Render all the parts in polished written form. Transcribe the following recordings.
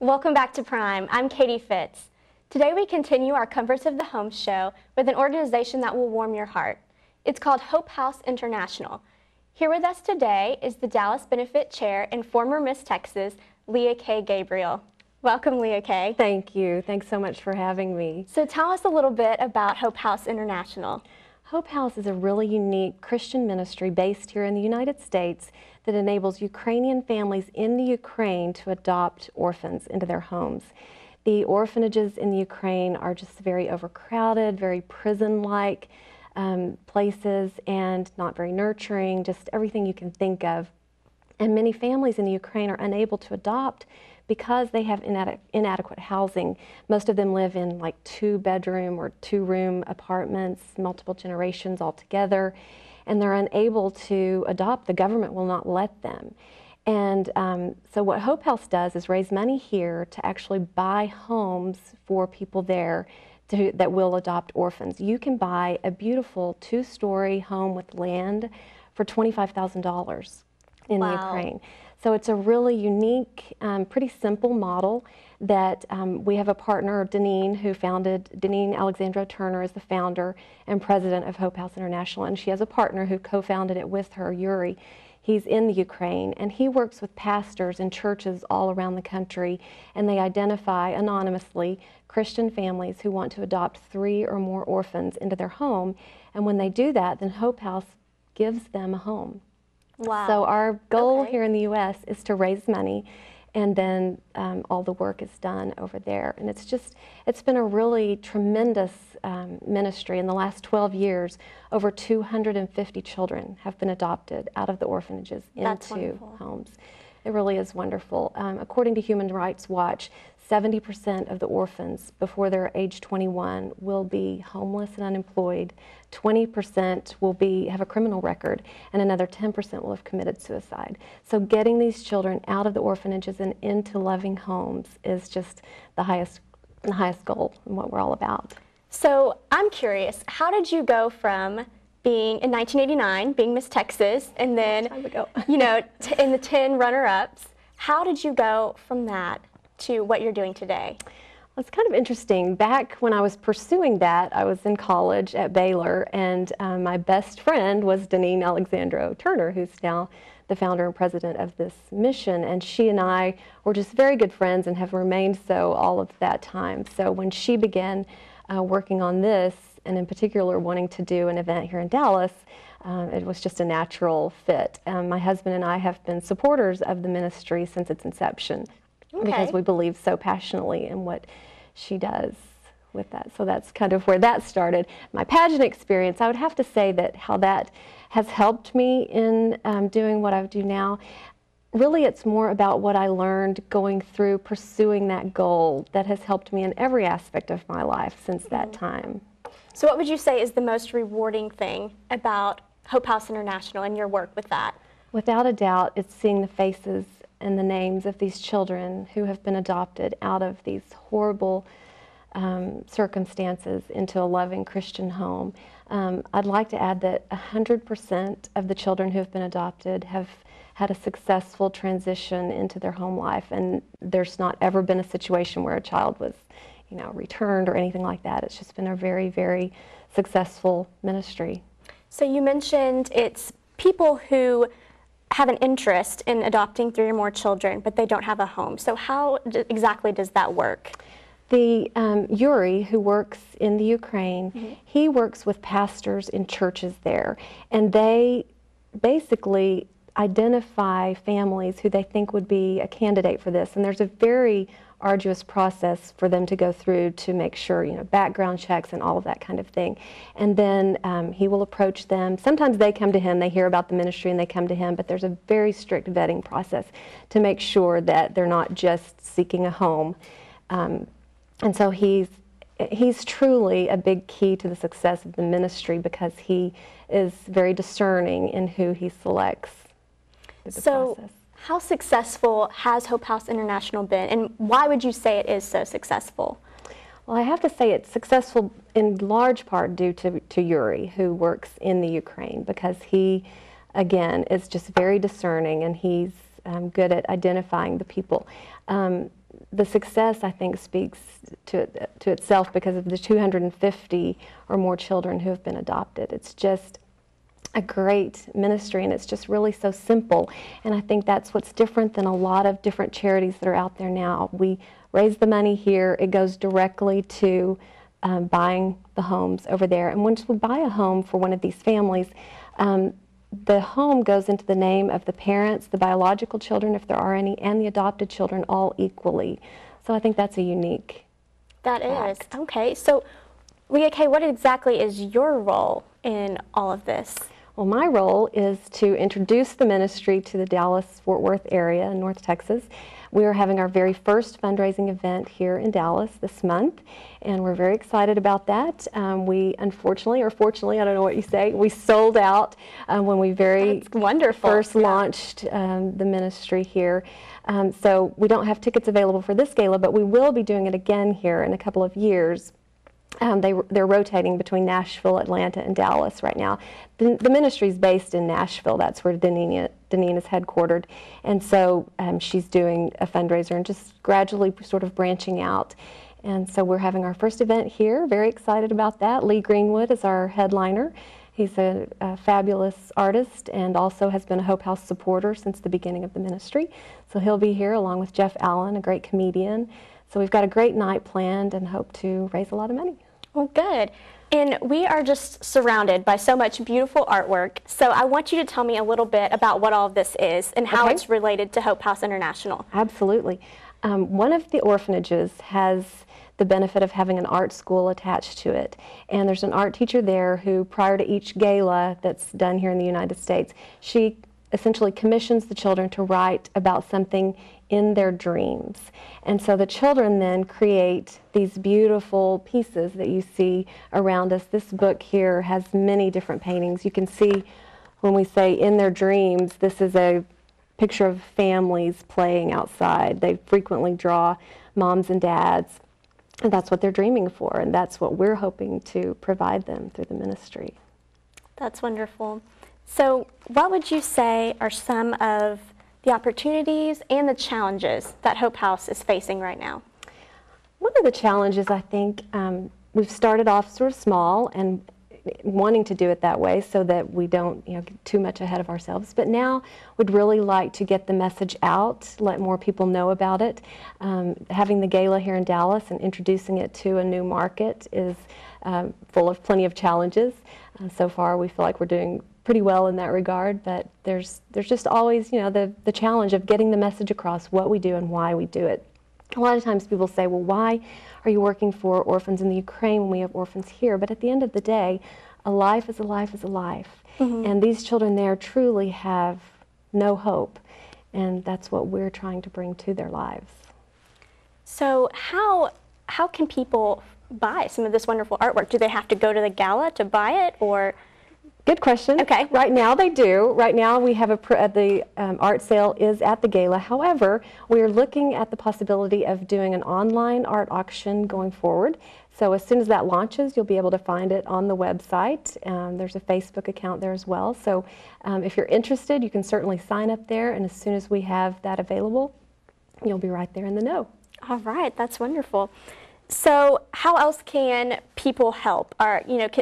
Welcome back to Prime. I'm Katie Fitz. Today we continue our Comforts of the Home show with an organization that will warm your heart. It's called HopeHouse International. Here with us today is the Dallas Benefit Chair and former Miss Texas, Leah K. Gabriel. Welcome, Leah K. Thank you. Thanks so much for having me. So tell us a little bit about HopeHouse International. HopeHouse is a really unique Christian ministry based here in the United States that enables Ukrainian families in the Ukraine to adopt orphans into their homes. The orphanages in the Ukraine are just very overcrowded, very prison-like places, and not very nurturing, just everything you can think of. And many families in the Ukraine are unable to adopt because they have inadequate housing. Most of them live in like 2-bedroom or 2-room apartments, multiple generations all together, and they're unable to adopt. The government will not let them. And so what HopeHouse does is raise money here to actually buy homes for people there that will adopt orphans. You can buy a beautiful 2-story home with land for $25,000 in the Ukraine. So it's a really unique, pretty simple model that we have a partner, Deneen Alexandra Turner is the founder and president of HopeHouse International, and she has a partner who co-founded it with her, Yuri. He's in the Ukraine, and he works with pastors and churches all around the country, and they identify anonymously Christian families who want to adopt 3 or more orphans into their home, and when they do that, then HopeHouse gives them a home. Wow. So our goal here in the U.S. is to raise money, and then all the work is done over there. And it's been a really tremendous ministry. In the last 12 years, over 250 children have been adopted out of the orphanages into homes. It really is wonderful. According to Human Rights Watch, 70% of the orphans before they're age 21 will be homeless and unemployed, 20% will have a criminal record, and another 10% will have committed suicide. So getting these children out of the orphanages and into loving homes is just the highest goal and what we're all about. So I'm curious, how did you go from being in 1989, being Miss Texas, and then, you know, in the 10 runner-ups, how did you go from that to what you're doing today? Well, it's kind of interesting. Back when I was pursuing that, I was in college at Baylor, and my best friend was Deneen Alexandra Turner, who's now the founder and president of this mission, and she and I were just very good friends and have remained so all of that time. So when she began working on this, and in particular wanting to do an event here in Dallas, it was just a natural fit. My husband and I have been supporters of the ministry since its inception. Because we believe so passionately in what she does with that. So that's kind of where that started. My pageant experience, I would have to say that how that has helped me in doing what I do now. Really, it's more about what I learned going through pursuing that goal that has helped me in every aspect of my life since that time. So what would you say is the most rewarding thing about HopeHouse International and your work with that? Without a doubt, it's seeing the faces and the names of these children who have been adopted out of these horrible circumstances into a loving Christian home. I'd like to add that 100% of the children who have been adopted have had a successful transition into their home life, and there's not ever been a situation where a child was, you know, returned or anything like that. It's just been a very, very successful ministry. So you mentioned it's people who have an interest in adopting 3 or more children, but they don't have a home. So how exactly does that work? The Yuri, who works in the Ukraine, he works with pastors in churches there, and they basically identify families who they think would be a candidate for this. And there's a very arduous process for them to go through to make sure, you know, background checks and all of that kind of thing. And then he will approach them. Sometimes they come to him, they hear about the ministry and they come to him, but there's a very strict vetting process to make sure that they're not just seeking a home. And so he's truly a big key to the success of the ministry because he is very discerning in who he selects through the process. How successful has HopeHouse International been, and why would you say it is so successful? Well, I have to say it's successful in large part due to Yuri, who works in the Ukraine, because he, again, is just very discerning, and he's good at identifying the people. the success, I think, speaks to itself because of the 250 or more children who have been adopted. It's just a great ministry, and it's just really so simple. And I think that's what's different than a lot of different charities that are out there now. We raise the money here. It goes directly to buying the homes over there. And once we buy a home for one of these families, the home goes into the name of the parents, the biological children, if there are any, and the adopted children all equally. So I think that's a unique fact. Okay. So, Leah Kay, what exactly is your role in all of this? Well, my role is to introduce the ministry to the Dallas-Fort Worth area in North Texas. We are having our very first fundraising event here in Dallas this month, and we're very excited about that. We unfortunately, or fortunately, I don't know what you say, we sold out when we first launched the ministry here. So we don't have tickets available for this gala, but we will be doing it again here in a couple of years. They're rotating between Nashville, Atlanta, and Dallas right now. The ministry is based in Nashville. That's where Deneen is headquartered. And so she's doing a fundraiser and just gradually sort of branching out. And so we're having our first event here. Very excited about that. Lee Greenwood is our headliner. He's a fabulous artist and also has been a HopeHouse supporter since the beginning of the ministry. So he'll be here along with Jeff Allen, a great comedian. So we've got a great night planned and hope to raise a lot of money. Well, good. And we are just surrounded by so much beautiful artwork. So I want you to tell me a little bit about what all of this is and how it's related to HopeHouse International. Absolutely. One of the orphanages has the benefit of having an art school attached to it. And there's an art teacher there who, prior to each gala that's done here in the United States, she essentially commissions the children to write about something in their dreams. And so the children then create these beautiful pieces that you see around us. This book here has many different paintings. You can see when we say in their dreams, this is a picture of families playing outside. They frequently draw moms and dads, and that's what they're dreaming for, and that's what we're hoping to provide them through the ministry. That's wonderful. So what would you say are some of the opportunities and the challenges that HopeHouse is facing right now? One of the challenges, I think, we've started off sort of small and wanting to do it that way so that we don't get too much ahead of ourselves. But now we'd really like to get the message out, let more people know about it. Having the gala here in Dallas and introducing it to a new market is full of plenty of challenges. So far we feel like we're doing pretty well in that regard, but there's just always the challenge of getting the message across, what we do and why we do it. A lot of times people say, well, why are you working for orphans in the Ukraine when we have orphans here? But at the end of the day, a life is a life is a life. Mm-hmm. And these children there truly have no hope. And that's what we're trying to bring to their lives. So how can people buy some of this wonderful artwork? Do they have to go to the gala to buy it, or? Good question. Okay. Right now they do. Right now we have the art sale is at the gala. However, we are looking at the possibility of doing an online art auction going forward. So as soon as that launches, you'll be able to find it on the website. There's a Facebook account there as well. So if you're interested, you can certainly sign up there. And as soon as we have that available, you'll be right there in the know. All right. That's wonderful. So how else can people help?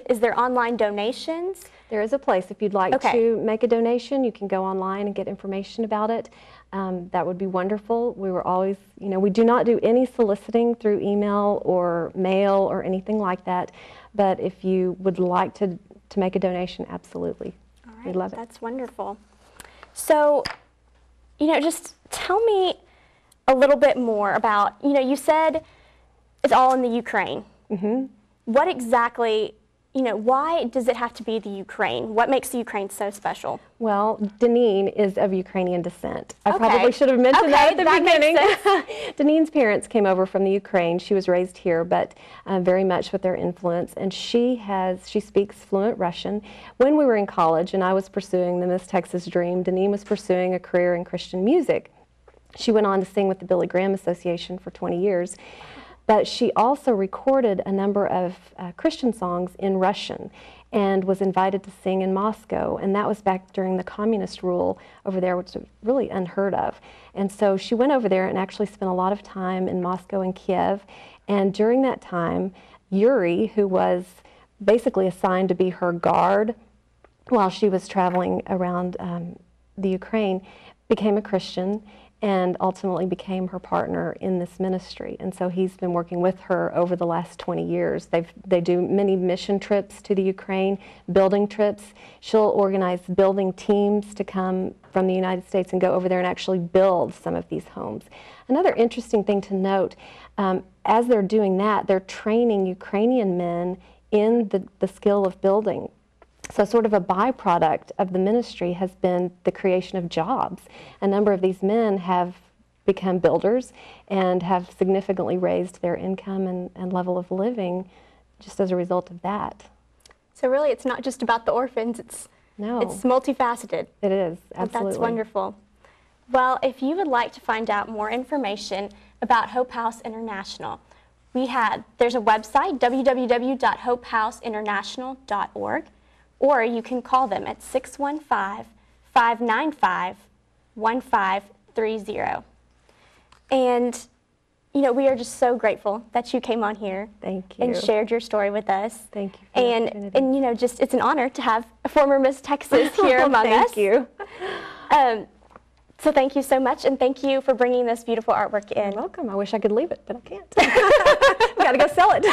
Is there online donations? There is a place. If you'd like to make a donation, you can go online and get information about it. That would be wonderful. We were always, we do not do any soliciting through email or mail or anything like that. But if you would like to make a donation, absolutely. All right. We'd love it. That's wonderful. So, just tell me a little bit more about, you said it's all in the Ukraine. Mm-hmm. What exactly, why does it have to be the Ukraine? What makes the Ukraine so special? Well, Deneen is of Ukrainian descent. I probably should have mentioned that at the beginning. Deneen's parents came over from the Ukraine. She was raised here, but very much with their influence. And she speaks fluent Russian. When we were in college and I was pursuing the Miss Texas Dream, Deneen was pursuing a career in Christian music. She went on to sing with the Billy Graham Association for 20 years. But she also recorded a number of Christian songs in Russian. and was invited to sing in Moscow. And that was back during the communist rule over there, which was really unheard of. And so she went over there and actually spent a lot of time in Moscow and Kiev. And during that time, Yuri, who was basically assigned to be her guard while she was traveling around the Ukraine, became a Christian and ultimately became her partner in this ministry. And so he's been working with her over the last 20 years. They do many mission trips to the Ukraine, building trips. She'll organize building teams to come from the United States and go over there and actually build some of these homes. Another interesting thing to note, as they're doing that, they're training Ukrainian men in the skill of building. So sort of a byproduct of the ministry has been the creation of jobs. A number of these men have become builders and have significantly raised their income and level of living just as a result of that. So really it's not just about the orphans, it's multifaceted. It is, absolutely. That's wonderful. Well, if you would like to find out more information about HopeHouse International, there's a website, www.hopehouseinternational.org. Or you can call them at 615-595-1530. And, you know, we are just so grateful that you came on here. Thank you. And shared your story with us. Thank you for the opportunity. And, you know, just it's an honor to have a former Miss Texas here among us. Thank you. So thank you so much, and thank you for bringing this beautiful artwork in. You're welcome. I wish I could leave it, but I can't. We got to go sell it.